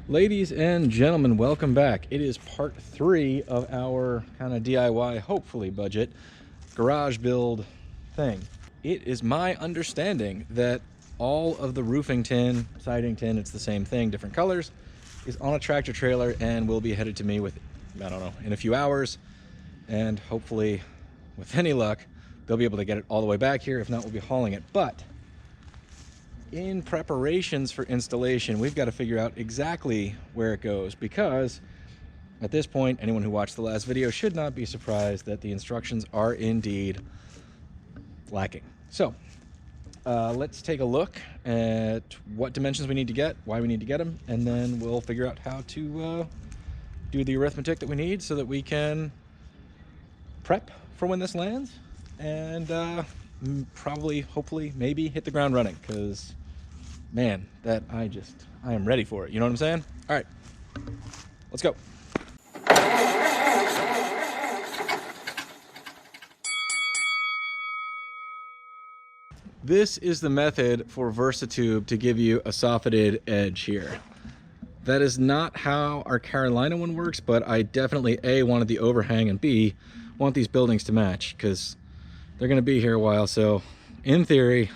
Ladies and gentlemen, welcome back. It is part 3 of our kind of DIY, hopefully budget, garage build thing. It is my understanding that all of the roofing tin, siding tin, it's the same thing, different colors, is on a tractor trailer and will be headed to me with, I don't know, in a few hours. And hopefully, with any luck, they'll be able to get it all the way back here. If not, we'll be hauling it. But in preparations for installation, we've got to figure out exactly where it goes, because at this point, anyone who watched the last video should not be surprised that the instructions are indeed lacking. So let's take a look at what dimensions we need to get, why we need to get them, and then we'll figure out how to do the arithmetic that we need so that we can prep for when this lands and probably, hopefully, maybe hit the ground running, because man, I am ready for it. You know what I'm saying? All right, let's go. This is the method for Versatube to give you a soffited edge here. That is not how our Carolina one works, but I definitely A, wanted the overhang, and B, want these buildings to match, because they're going to be here a while. So in theory,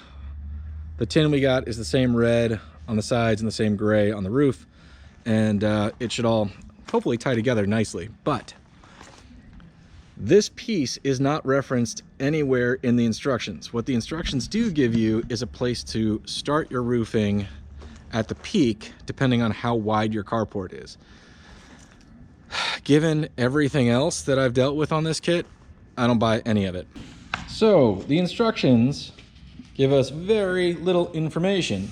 the tin we got is the same red on the sides and the same gray on the roof, and it should all hopefully tie together nicely. But this piece is not referenced anywhere in the instructions. What the instructions do give you is a place to start your roofing at the peak, depending on how wide your carport is. Given everything else that I've dealt with on this kit, I don't buy any of it. So the instructions give us very little information.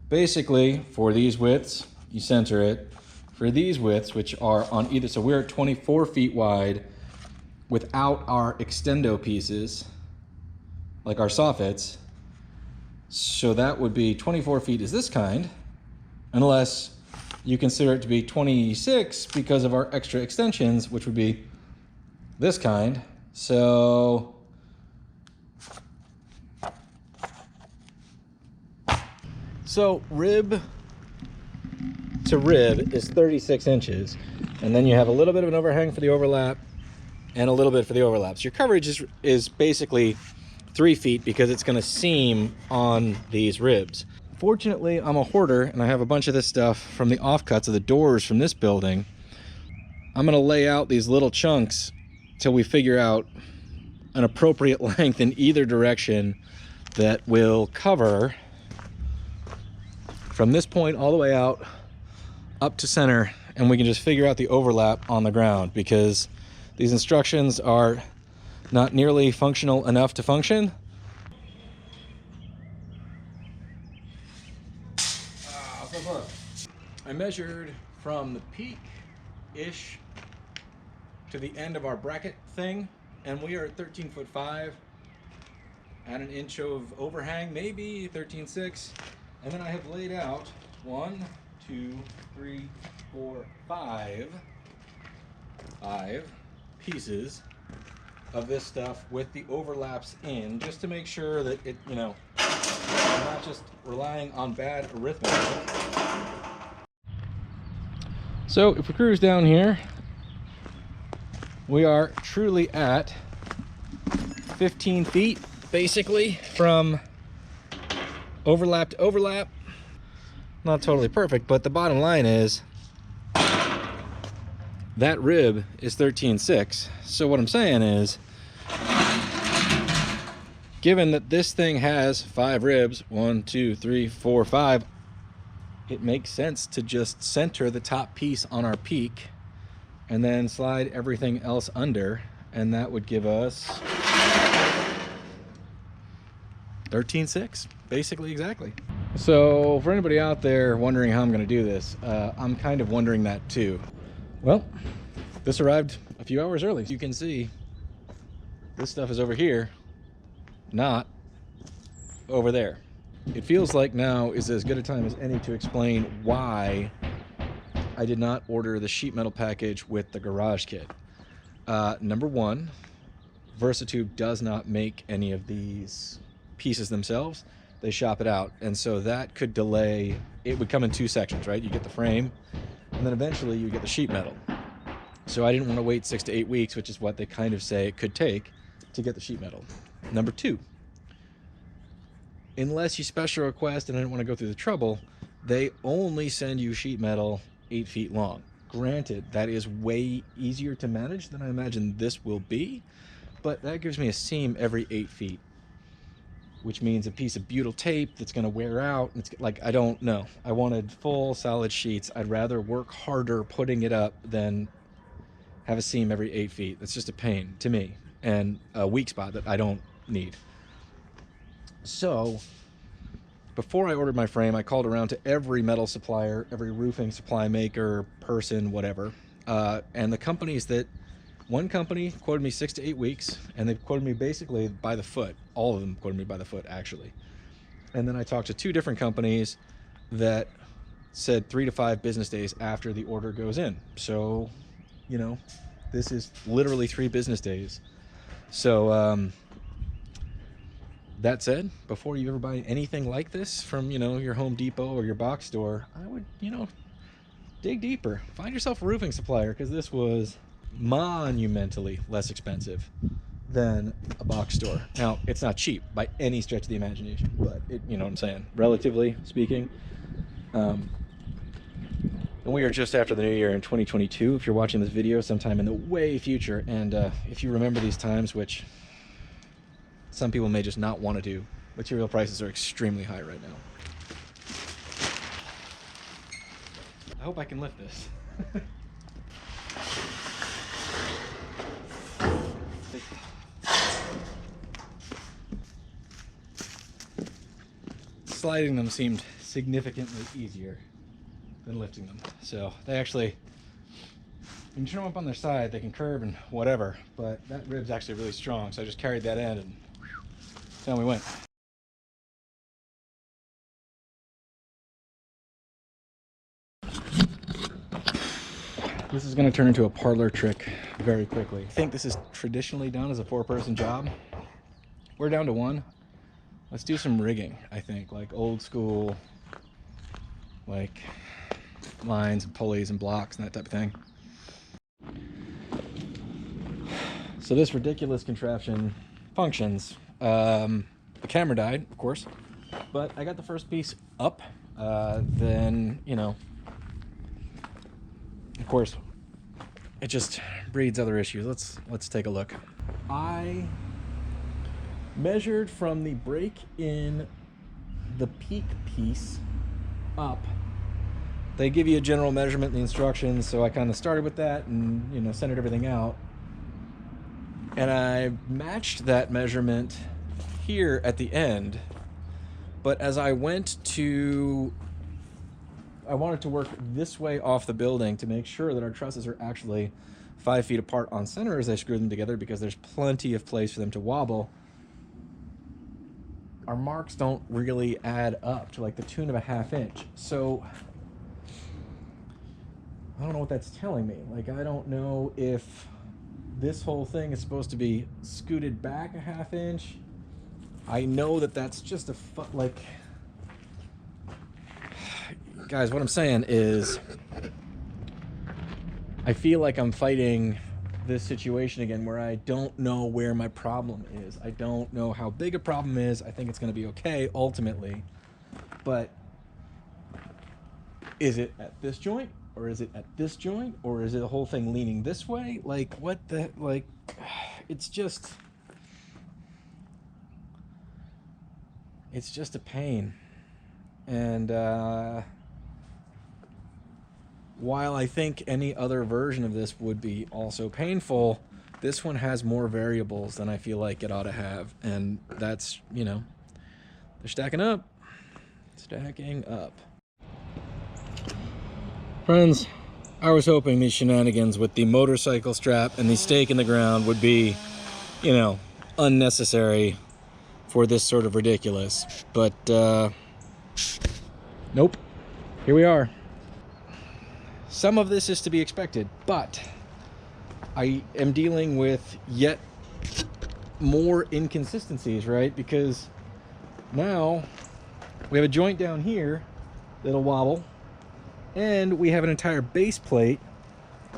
Basically, for these widths, you center it. For these widths, which are on either, so we're at 24 feet wide without our extendo pieces, like our soffits. So that would be 24 feet is this kind, unless you consider it to be 26 because of our extra extensions, which would be this kind. So rib to rib is 36 inches. And then you have a little bit of an overhang for the overlap and a little bit for the overlaps. Your coverage is basically 3 feet because it's gonna seam on these ribs. Fortunately, I'm a hoarder and I have a bunch of this stuff from the offcuts of the doors from this building. I'm gonna lay out these little chunks till we figure out an appropriate length in either direction that will cover from this point all the way out up to center, and we can just figure out the overlap on the ground, because these instructions are not nearly functional enough to function. I measured from the peak-ish to the end of our bracket thing, and we are at 13'5", at an inch of overhang, maybe 13.6. And then I have laid out 1, 2, 3, 4, 5 pieces of this stuff with the overlaps in, just to make sure that it, you know, I'm not just relying on bad arithmetic. So if we cruise down here, we are truly at 15 feet basically from overlap to overlap. Not totally perfect, but the bottom line is that rib is 13.6. So what I'm saying is, given that this thing has 5 ribs, 1, 2, 3, 4, 5, it makes sense to just center the top piece on our peak and then slide everything else under, and that would give us 13.6, basically, exactly. So for anybody out there wondering how I'm going to do this, I'm kind of wondering that too. Well, this arrived a few hours early. You can see this stuff is over here, not over there. It feels like now is as good a time as any to explain why I did not order the sheet metal package with the garage kit. Number one, Versatube does not make any of these pieces themselves. They shop it out, and so that could delay. It would come in 2 sections, right? You get the frame, and then eventually you get the sheet metal. So I didn't want to wait 6 to 8 weeks, which is what they kind of say it could take to get the sheet metal. Number two, unless you special request, and I didn't want to go through the trouble, they only send you sheet metal 8 feet long. Granted, that is way easier to manage than I imagine this will be, but that gives me a seam every 8 feet, which means a piece of butyl tape that's going to wear out. It's like, I don't know. I wanted full solid sheets. I'd rather work harder putting it up than have a seam every 8 feet. That's just a pain to me, and a weak spot that I don't need. So before I ordered my frame, I called around to every metal supplier, every roofing supply maker, person, whatever. And the companies that, one company quoted me 6 to 8 weeks, and they quoted me basically by the foot. All of them quoted me by the foot, actually. And then I talked to 2 different companies that said 3 to 5 business days after the order goes in. So, you know, this is literally 3 business days. So, that said, before you ever buy anything like this from, you know, your Home Depot or your box store, I would, you know, dig deeper. Find yourself a roofing supplier, because this was monumentally less expensive than a box store. Now, it's not cheap by any stretch of the imagination, but it, you know what I'm saying, relatively speaking. And we are just after the new year in 2022. If you're watching this video sometime in the way future, and if you remember these times, which some people may just not want to do, material prices are extremely high right now. I hope I can lift this. Sliding them seemed significantly easier than lifting them. So they actually, when you turn them up on their side, they can curve and whatever, but that rib's actually really strong, so I just carried that end and down we went. This is going to turn into a parlor trick very quickly. I think this is traditionally done as a 4-person job. We're down to 1. Let's do some rigging, I think, like old school, like lines and pulleys and blocks and that type of thing. So this ridiculous contraption functions. The camera died, of course, but I got the first piece up. Then, you know, of course, it just breeds other issues. Let's take a look. I measured from the break in the peak piece up. They give you a general measurement in the instructions, so I kind of started with that and, you know, centered everything out. And I matched that measurement here at the end, but as I went to, I wanted to work this way off the building to make sure that our trusses are actually 5 feet apart on center as I screw them together, because there's plenty of place for them to wobble. Our marks don't really add up to like the tune of a 1/2 inch. So I don't know what that's telling me. Like, I don't know if this whole thing is supposed to be scooted back a 1/2 inch. I know that that's just a like, guys, what I'm saying is I feel like I'm fighting this situation again where I don't know where my problem is. I don't know how big a problem is. I think it's going to be okay ultimately, but is it at this joint, or is it at this joint, or is it the whole thing leaning this way? Like, what the, like, it's just a pain. And while I think any other version of this would be also painful, this one has more variables than I feel like it ought to have, and that's, you know, they're stacking up. Friends, I was hoping these shenanigans with the motorcycle strap and the stake in the ground would be, you know, unnecessary for this sort of ridiculous, but nope, here we are. Some of this is to be expected, but I am dealing with yet more inconsistencies, right? Because now we have a joint down here that'll wobble, And we have an entire base plate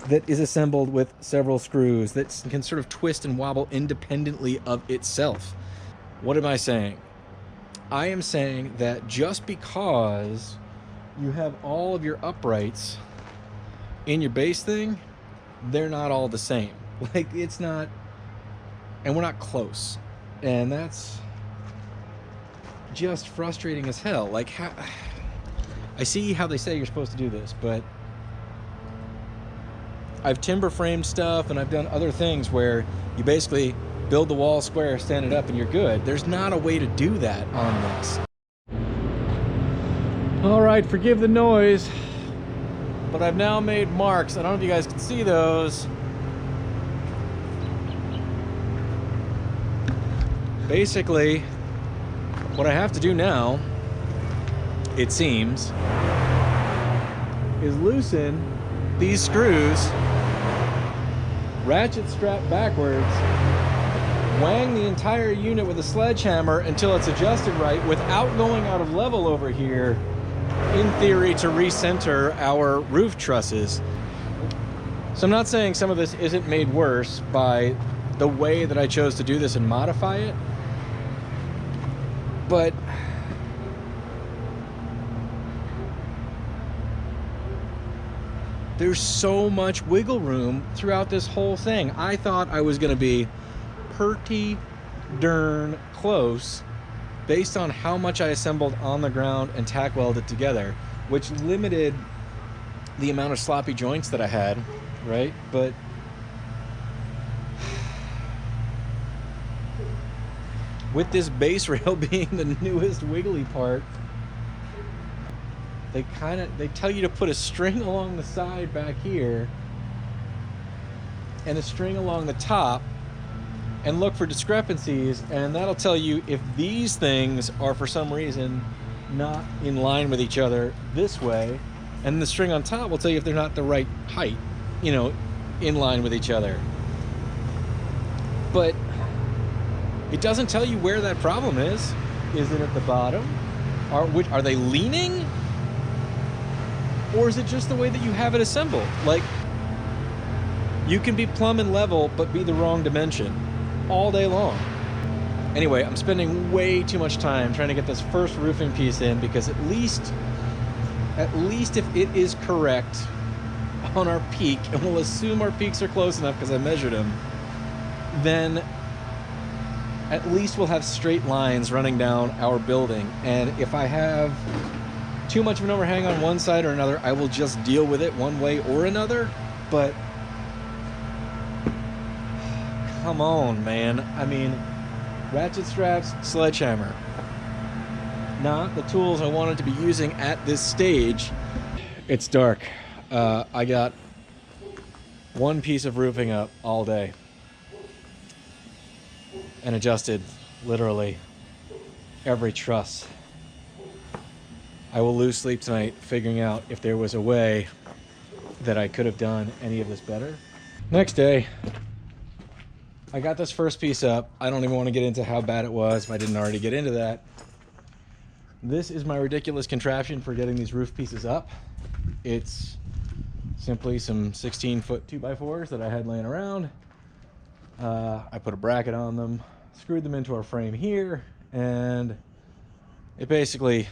that is assembled with several screws that can sort of twist and wobble independently of itself. What am I saying? I am saying that just because you have all of your uprights in your base thing, they're not all the same. Like, it's not, and we're not close. And that's just frustrating as hell. Like, how, I see how they say you're supposed to do this, but I've timber framed stuff and I've done other things where you basically build the wall square, stand it up, and you're good. There's not a way to do that on this. All right, forgive the noise, but I've now made marks. I don't know if you guys can see those. Basically, what I have to do now, it seems, is loosen these screws, ratchet strap backwards, wang the entire unit with a sledgehammer until it's adjusted right without going out of level over here, in theory, to recenter our roof trusses. So I'm not saying some of this isn't made worse by the way that I chose to do this and modify it, but there's so much wiggle room throughout this whole thing. I thought I was going to be pretty darn close based on how much I assembled on the ground and tack welded together, which limited the amount of sloppy joints that I had, right? But with this base rail being the newest wiggly part, they tell you to put a string along the side back here and a string along the top and look for discrepancies, and that'll tell you if these things are for some reason not in line with each other this way, and the string on top will tell you if they're not the right height, you know, in line with each other. But it doesn't tell you where that problem is. Is it at the bottom? Are they leaning? Or is it just the way that you have it assembled? Like, you can be plumb and level, but be the wrong dimension all day long. Anyway, I'm spending way too much time trying to get this first roofing piece in, because at least if it is correct on our peak, and we'll assume our peaks are close enough because I measured them, then at least we'll have straight lines running down our building. And if I have too much of an overhang on one side or another, I will just deal with it one way or another. But come on, man. I mean, ratchet straps, sledgehammer, not the tools I wanted to be using at this stage. It's dark. I got one piece of roofing up all day and adjusted literally every truss. I will lose sleep tonight figuring out if there was a way that I could have done any of this better. Next day, I got this first piece up. I don't even want to get into how bad it was if I didn't already get into that. This is my ridiculous contraption for getting these roof pieces up. It's simply some 16-foot 2x4s that I had laying around. I put a bracket on them, screwed them into our frame here, and it basically,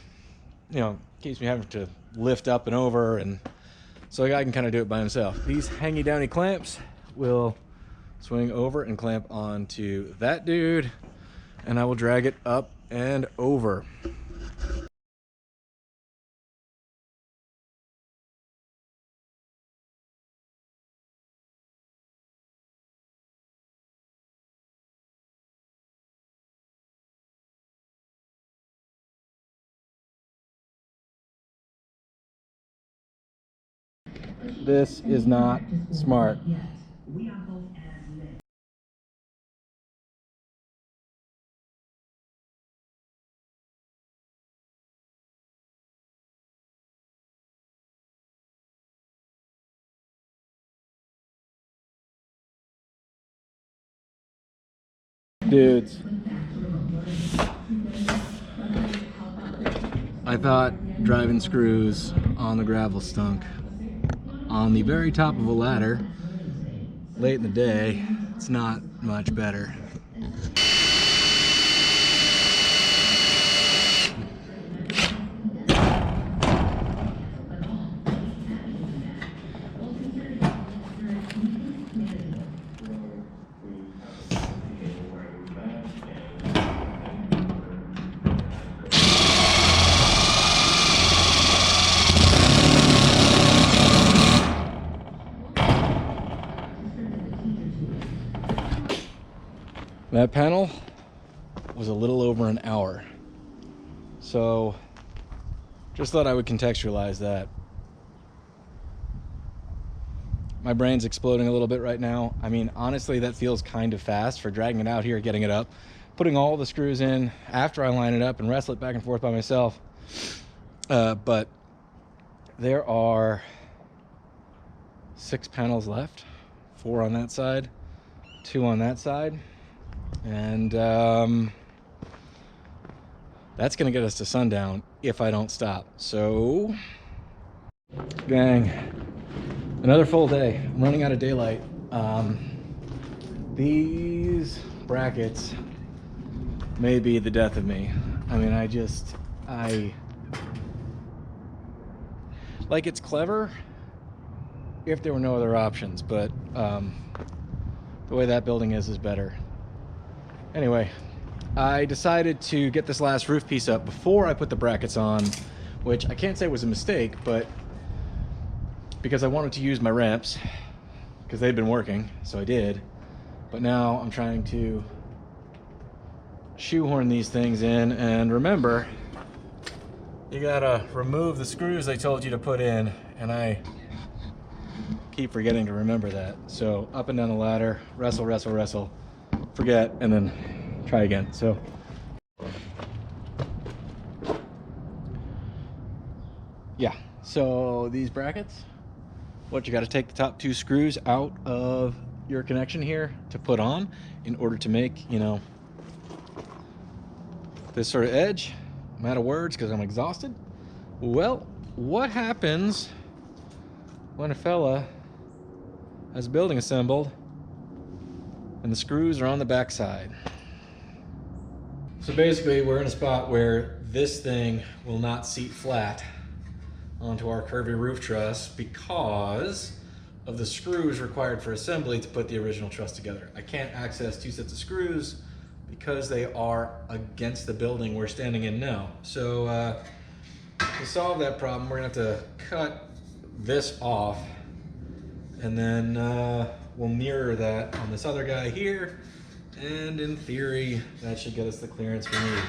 you know, keeps me having to lift up and over, and so a guy can kind of do it by himself. These hangy downy clamps will swing over and clamp onto that dude, and I will drag it up and over. This is not smart. Dudes. I thought driving screws on the gravel stunk. On the very top of a ladder, late in the day, it's not much better. That panel was a little over an hour. So just thought I would contextualize that. My brain's exploding a little bit right now. I mean, honestly, that feels kind of fast for dragging it out here, getting it up, putting all the screws in after I line it up and wrestle it back and forth by myself. But there are 6 panels left, 4 on that side, 2 on that side. And that's gonna get us to sundown if I don't stop. So, gang, another full day. I'm running out of daylight. These brackets may be the death of me. I mean, like, it's clever if there were no other options, but the way that building is better. Anyway, I decided to get this last roof piece up before I put the brackets on, which I can't say was a mistake, but because I wanted to use my ramps, because they'd been working, so I did. But now I'm trying to shoehorn these things in, and remember, you gotta remove the screws they told you to put in, and I keep forgetting to remember that. So up and down the ladder, wrestle, wrestle, wrestle, forget, and then try again. So yeah, so these brackets, you got to take the top 2 screws out of your connection here to put on in order to make, you know, this sort of edge. I'm out of words because I'm exhausted. Well, what happens when a fella has a building assembled and the screws are on the back side? So basically, we're in a spot where this thing will not seat flat onto our curvy roof truss because of the screws required for assembly to put the original truss together. I can't access 2 sets of screws because they are against the building we're standing in now. So to solve that problem, we're gonna have to cut this off, and then we'll mirror that on this other guy here, and in theory, that should get us the clearance we need.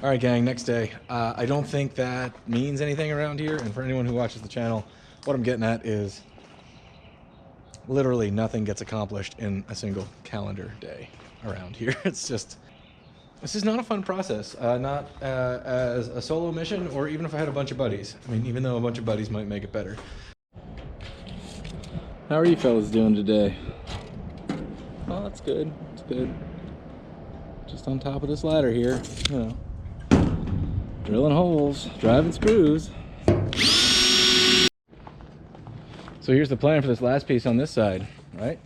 All right, gang, next day. I don't think that means anything around here, and for anyone who watches the channel, what I'm getting at is literally nothing gets accomplished in a single calendar day around here. It's just, this is not a fun process, not as a solo mission, or even if I had a bunch of buddies. I mean, even though a bunch of buddies might make it better. How are you fellas doing today? Oh, that's good, that's good. Just on top of this ladder here, you know. Drilling holes, driving screws. So here's the plan for this last piece on this side, right?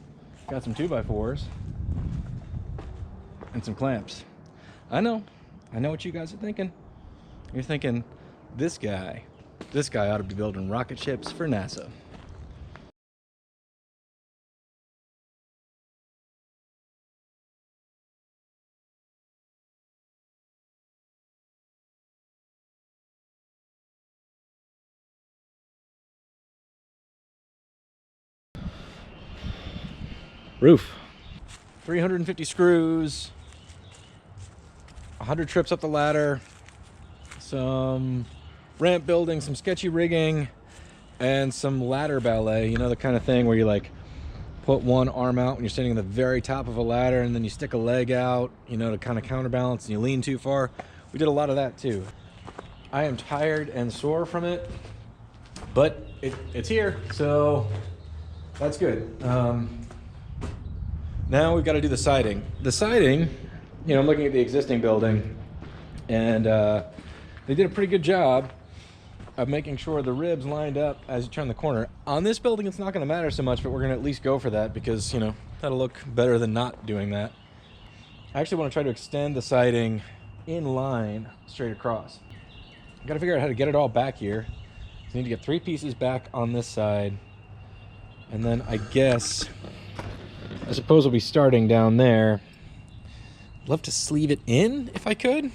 Got some 2x4s and some clamps. I know what you guys are thinking. You're thinking, this guy ought to be building rocket ships for NASA. Roof, 350 screws, 100 trips up the ladder, some ramp building, some sketchy rigging, and some ladder ballet. You know, the kind of thing where you like put one arm out when you're standing on the very top of a ladder, and then you stick a leg out, you know, to kind of counterbalance, and you lean too far. We did a lot of that too. I am tired and sore from it, but it's here, so That's good. Now we've got to do the siding. The siding, you know, I'm looking at the existing building, and they did a pretty good job of making sure the ribs lined up as you turn the corner. On this building, it's not going to matter so much, but we're going to at least go for that because, you know, that'll look better than not doing that. I actually want to try to extend the siding in line straight across. I've got to figure out how to get it all back here. So I need to get 3 pieces back on this side. And then I suppose we'll be starting down there. I'd love to sleeve it in if I could.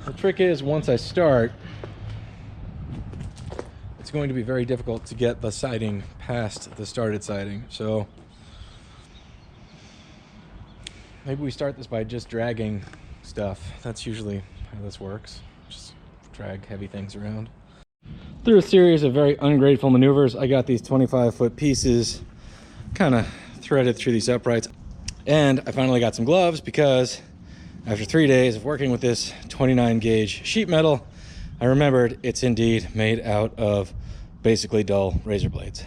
The trick is, once I start, it's going to be very difficult to get the siding past the started siding. So maybe we start this by just dragging stuff. That's usually how this works. Just drag heavy things around. Through a series of very ungrateful maneuvers, I got these 25-foot pieces kind of threaded through these uprights. And I finally got some gloves because after 3 days of working with this 29 gauge sheet metal, I remembered it's indeed made out of basically dull razor blades.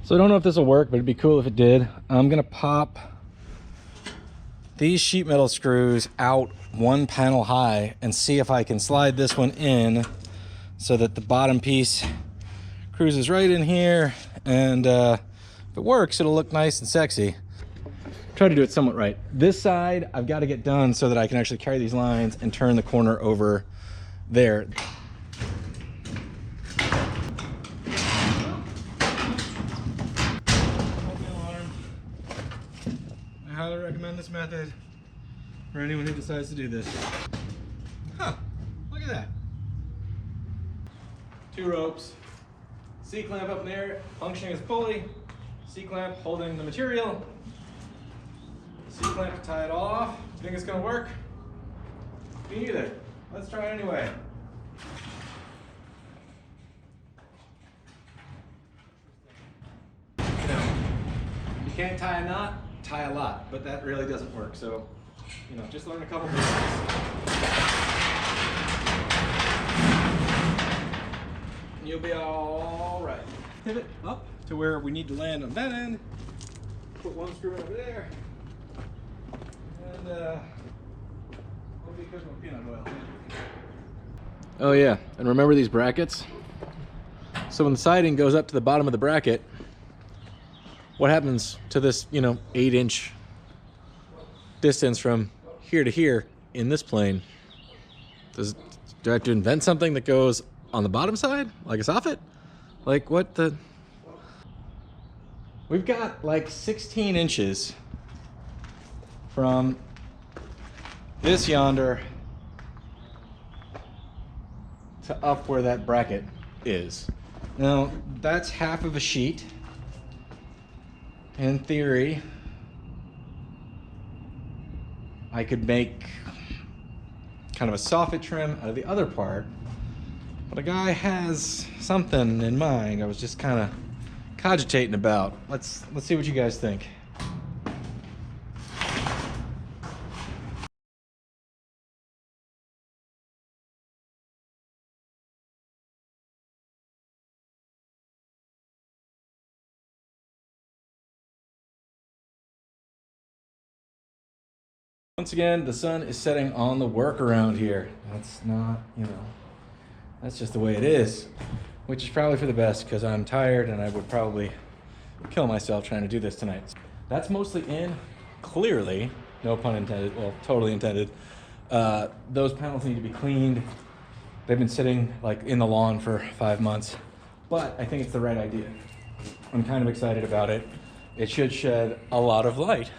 So I don't know if this will work, but it'd be cool if it did. I'm gonna pop these sheet metal screws out 1 panel high and see if I can slide this one in so that the bottom piece cruises right in here, and if it works, it'll look nice and sexy. Try to do it somewhat right. This side I've got to get done so that I can actually carry these lines and turn the corner over there. I highly recommend this method for anyone who decides to do this. Huh, look at that. 2 ropes, C-clamp up in there, functioning as a pulley, C-clamp holding the material, C-clamp to tie it off. Think it's gonna work? Me neither. Let's try it anyway. You know, you can't tie a knot, tie a lot, but that really doesn't work. So, you know, just learn a couple things. You'll be all right. Pivot up to where we need to land on that end. Put 1 screw over there. And we'll be cooking with peanut oil. Oh yeah, and remember these brackets? So when the siding goes up to the bottom of the bracket, what happens to this, you know, 8-inch distance from here to here in this plane? Do I have to invent something that goes on the bottom side, like a soffit? Like what the? We've got like 16 inches from this yonder to up where that bracket is. Now that's half of a sheet. In theory, I could make kind of a soffit trim out of the other part. But a guy has something in mind I was just kind of cogitating about. Let's see what you guys think. Once again, the sun is setting on the work around here. That's not, you know, that's just the way it is, which is probably for the best because I'm tired and I would probably kill myself trying to do this tonight. That's mostly in. Clearly, no pun intended, well, totally intended. Those panels need to be cleaned. They've been sitting like in the lawn for 5 months, but I think it's the right idea. I'm kind of excited about it. It should shed a lot of light.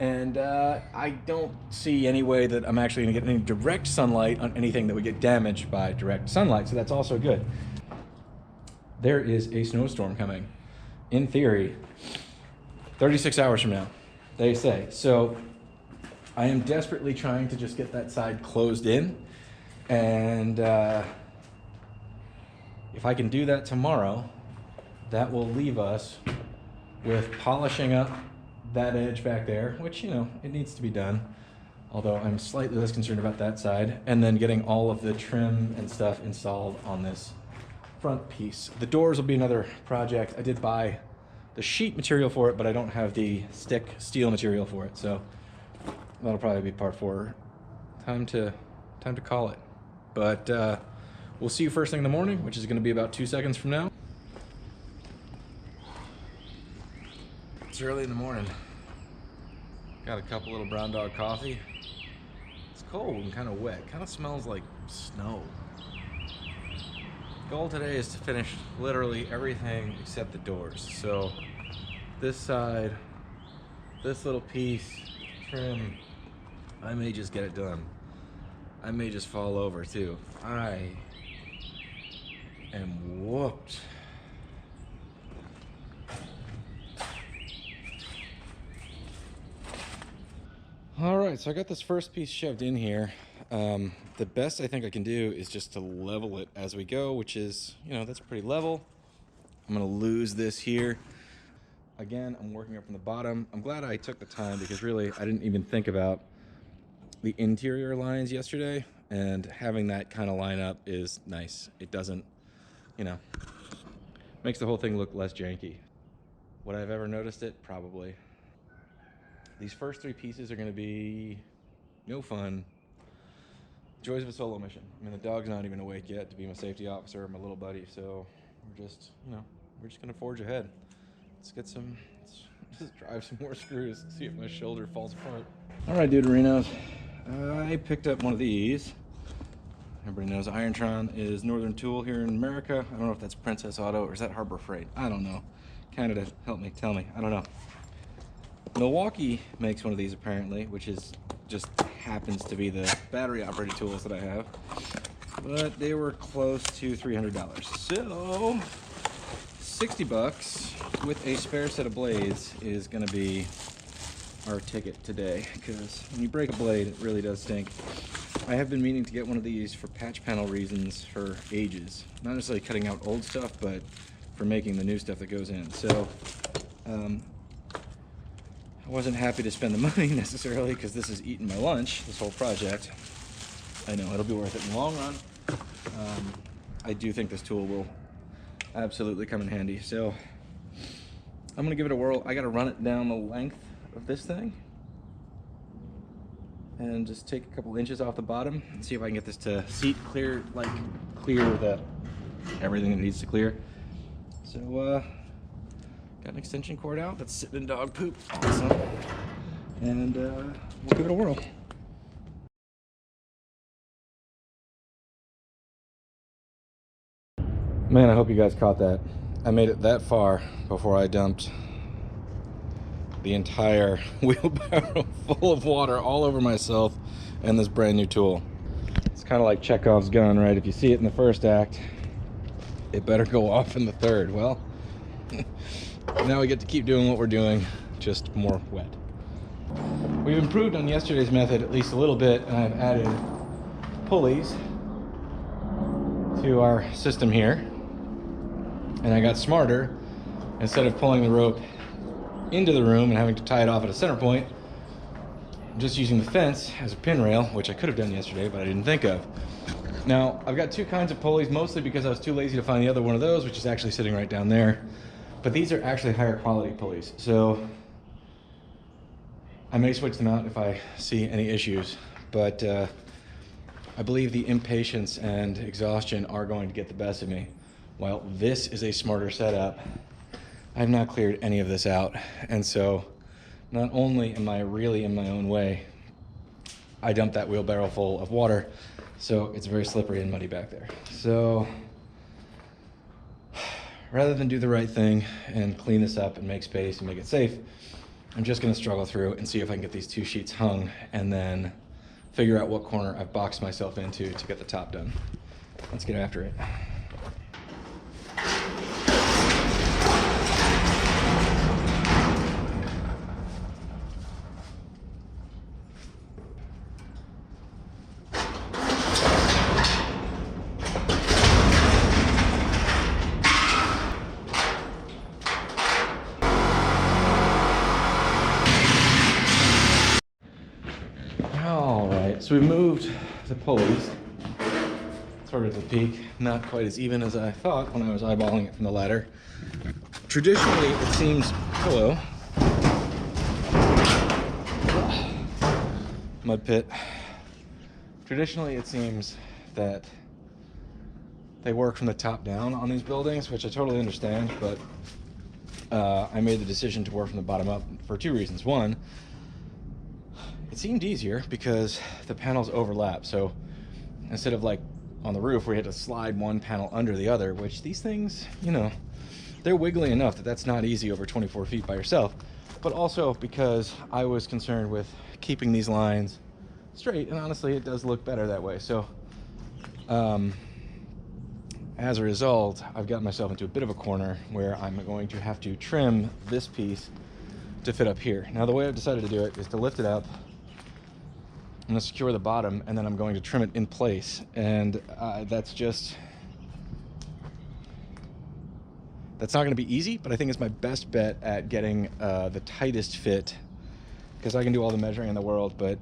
And I don't see any way that I'm actually gonna get any direct sunlight on anything that would get damaged by direct sunlight, so that's also good. There is a snowstorm coming, in theory, 36 hours from now, they say. So I am desperately trying to just get that side closed in, and if I can do that tomorrow, that will leave us with polishing up that edge back there, which, you know, it needs to be done, although I'm slightly less concerned about that side, and then getting all of the trim and stuff installed on this front piece. The doors will be another project. I did buy the sheet material for it, but I don't have the stick steel material for it, so that'll probably be part 4. Time to call it. But we'll see you first thing in the morning, which is going to be about 2 seconds from now. It's early in the morning. Got a couple little brown dog coffee. It's cold and kind of wet. Kind of smells like snow. Goal today is to finish literally everything except the doors. So this side, this little piece, trim, I may just get it done. I may just fall over too. I am whooped. All right, so I got this first piece shoved in here. The best I think I can do is just to level it as we go, which is, you know, that's pretty level. I'm gonna lose this here. Again, I'm working up from the bottom. I'm glad I took the time because really I didn't even think about the interior lines yesterday, and having that kind of line up is nice. It doesn't, you know, makes the whole thing look less janky. Would I have ever noticed it? Probably. These first 3 pieces are going to be no fun. Joys of a solo mission. I mean, the dog's not even awake yet to be my safety officer, my little buddy, so we're just, you know, we're just going to forge ahead. Let's just drive some more screws, see if my shoulder falls apart. All right, Deuterinos. I picked up one of these. Everybody knows Irontron is Northern Tool here in America. I don't know if that's Princess Auto or is that Harbor Freight. I don't know. Canada, help me, tell me. I don't know. Milwaukee makes one of these apparently, which is just happens to be the battery operated tools that I have. But they were close to $300. So 60 bucks with a spare set of blades is gonna be our ticket today, because when you break a blade, it really does stink. I have been meaning to get one of these for patch panel reasons for ages. Not necessarily cutting out old stuff, but for making the new stuff that goes in. So I wasn't happy to spend the money necessarily, because this is eating my lunch, this whole project. I know it'll be worth it in the long run. I do think this tool will absolutely come in handy. So I'm gonna give it a whirl. I gotta run it down the length of this thing and just take a couple inches off the bottom and see if I can get this to seat clear, like clear that everything that needs to clear. So got an extension cord out that's sitting in dog poop, awesome, and we'll give it a whirl. Man, I hope you guys caught that. I made it that far before I dumped the entire wheelbarrow full of water all over myself and this brand new tool. It's kind of like Chekhov's gun, right? If you see it in the first act, it better go off in the third. Well, now we get to keep doing what we're doing, just more wet. We've improved on yesterday's method at least a little bit, and I've added pulleys to our system here. And I got smarter. Instead of pulling the rope into the room and having to tie it off at a center point, I'm just using the fence as a pin rail, which I could have done yesterday, but I didn't think of. Now, I've got 2 kinds of pulleys, mostly because I was too lazy to find the other one of those, which is actually sitting right down there. But these are actually higher quality pulleys, so I may switch them out if I see any issues. But I believe the impatience and exhaustion are going to get the best of me. While this is a smarter setup, I've not cleared any of this out. And so not only am I really in my own way, I dumped that wheelbarrow full of water, so it's very slippery and muddy back there. So rather than do the right thing and clean this up and make space and make it safe, I'm just gonna struggle through and see if I can get these 2 sheets hung and then figure out what corner I've boxed myself into to get the top done. Let's get after it. So we moved the pulleys. It's sort of the peak, not quite as even as I thought when I was eyeballing it from the ladder. Traditionally, it seems, hello, mud pit. Traditionally, it seems that they work from the top down on these buildings, which I totally understand, but I made the decision to work from the bottom up for two reasons. One, it seemed easier because the panels overlap. So instead of like on the roof where you had to slide one panel under the other, which these things, you know, they're wiggly enough that that's not easy over 24 feet by yourself. But also because I was concerned with keeping these lines straight, and honestly, it does look better that way. So as a result, I've got myself into a bit of a corner where I'm going to have to trim this piece to fit up here. Now, the way I've decided to do it is to lift it up, I'm going to secure the bottom, and then I'm going to trim it in place. And that's not going to be easy, but I think it's my best bet at getting the tightest fit, because I can do all the measuring in the world, but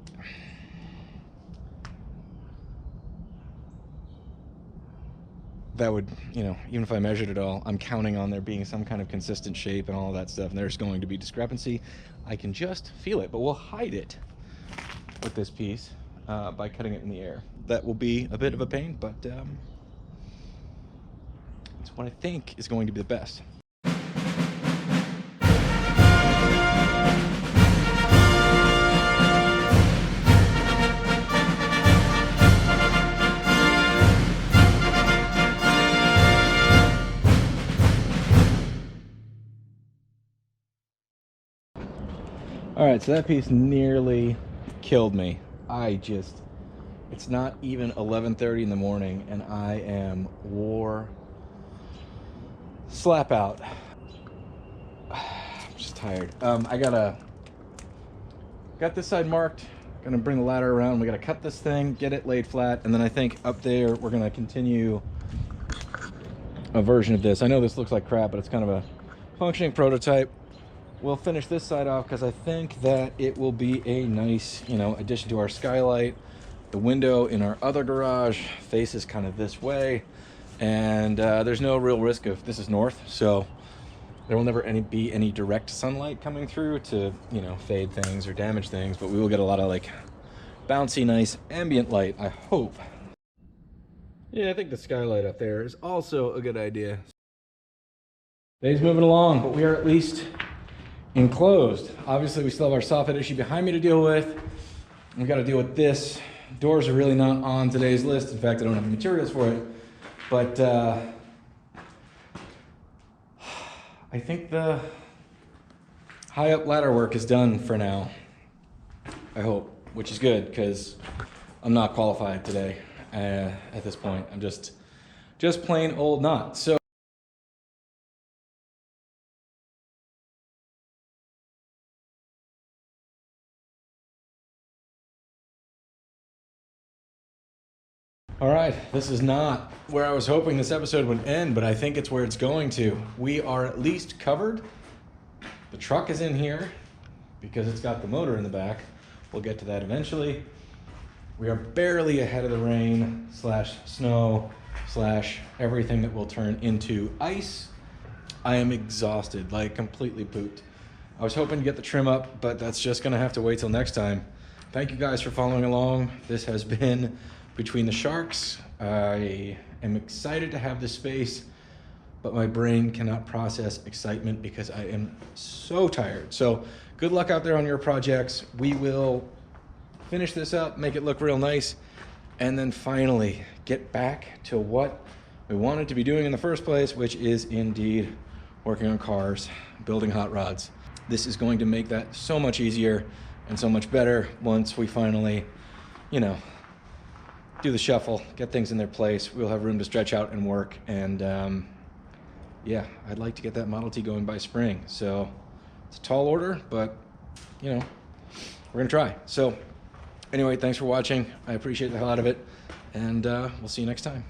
that would, you know, even if I measured it all, I'm counting on there being some kind of consistent shape and all that stuff, and there's going to be discrepancy. I can just feel it, but we'll hide it with this piece by cutting it in the air. That will be a bit of a pain, but it's what I think is going to be the best. All right, so that piece nearly killed me. It's not even 11:30 in the morning and I am wore slap out. I'm just tired. I got this side marked, gonna bring the ladder around. We gotta cut this thing, get it laid flat, and then I think up there we're gonna continue a version of this. I know this looks like crap, but it's kind of a functioning prototype. We'll finish this side off because I think that it will be a nice, you know, addition to our skylight. The window in our other garage faces kind of this way, and there's no real risk of, this is north, so there will never be any direct sunlight coming through to, you know, fade things or damage things, but we will get a lot of like bouncy, nice ambient light, I hope. Yeah, I think the skylight up there is also a good idea. Day's moving along, but we are at least enclosed. Obviously, we still have our soffit issue behind me to deal with. We got to deal with this. Doors are really not on today's list. In fact, I don't have the materials for it. But I think the high up ladder work is done for now. I hope, which is good because I'm not qualified today. At this point, I'm just plain old not. So. All right, this is not where I was hoping this episode would end, but I think it's where it's going to. We are at least covered. The truck is in here because it's got the motor in the back. We'll get to that eventually. We are barely ahead of the rain slash snow slash everything that will turn into ice. I am exhausted, like completely pooped. I was hoping to get the trim up, but that's just gonna have to wait till next time. Thank you guys for following along. This has been Between the Sharks. I am excited to have this space, but my brain cannot process excitement because I am so tired. So good luck out there on your projects. We will finish this up, make it look real nice, and then finally get back to what we wanted to be doing in the first place, which is indeed working on cars, building hot rods. This is going to make that so much easier and so much better once we finally, you know, do the shuffle, get things in their place. We'll have room to stretch out and work. And yeah, I'd like to get that Model T going by spring. So it's a tall order, but you know, we're gonna try. So anyway, thanks for watching. I appreciate the hell out of it. And we'll see you next time.